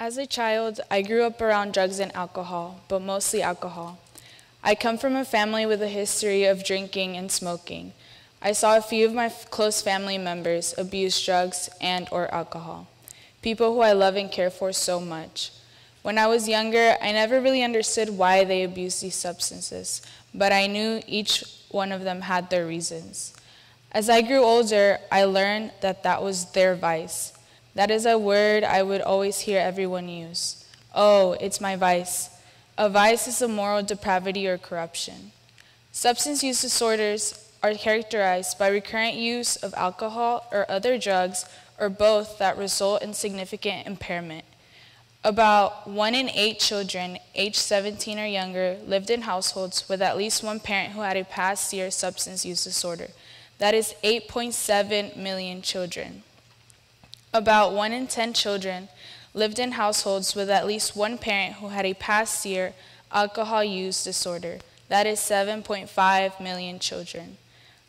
As a child, I grew up around drugs and alcohol, but mostly alcohol. I come from a family with a history of drinking and smoking. I saw a few of my close family members abuse drugs and/or alcohol, people who I love and care for so much. When I was younger, I never really understood why they abused these substances, but I knew each one of them had their reasons. As I grew older, I learned that that was their vice. That is a word I would always hear everyone use. Oh, it's my vice. A vice is a moral depravity or corruption. Substance use disorders are characterized by recurrent use of alcohol or other drugs or both that result in significant impairment. About 1 in 8 children aged 17 or younger lived in households with at least one parent who had a past year substance use disorder. That is 8.7 million children. About 1 in 10 children lived in households with at least one parent who had a past year alcohol use disorder. That is 7.5 million children.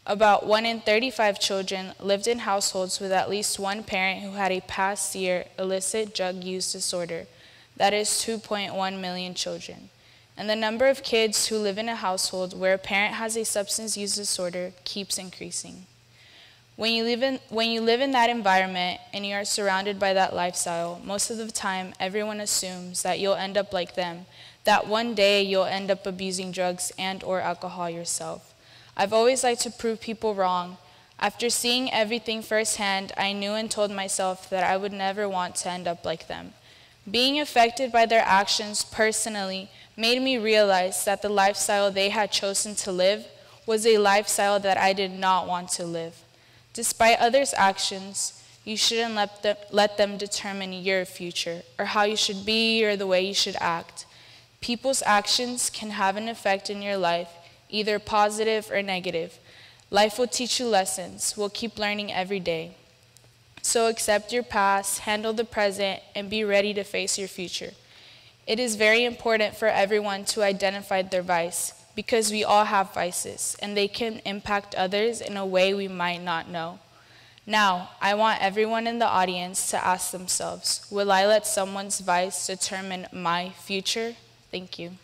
About 1 in 35 children lived in households with at least one parent who had a past year illicit drug use disorder. That is 2.1 million children. And the number of kids who live in a household where a parent has a substance use disorder keeps increasing. When you live in that environment and you are surrounded by that lifestyle, most of the time everyone assumes that you'll end up like them, that one day you'll end up abusing drugs and/or alcohol yourself. I've always liked to prove people wrong. After seeing everything firsthand, I knew and told myself that I would never want to end up like them. Being affected by their actions personally made me realize that the lifestyle they had chosen to live was a lifestyle that I did not want to live. Despite others' actions, you shouldn't let them determine your future or how you should be or the way you should act. People's actions can have an effect in your life, either positive or negative. Life will teach you lessons. We'll keep learning every day. So accept your past, handle the present, and be ready to face your future. It is very important for everyone to identify their vice, because we all have vices, and they can impact others in a way we might not know. Now, I want everyone in the audience to ask themselves, will I let someone's vice determine my future? Thank you.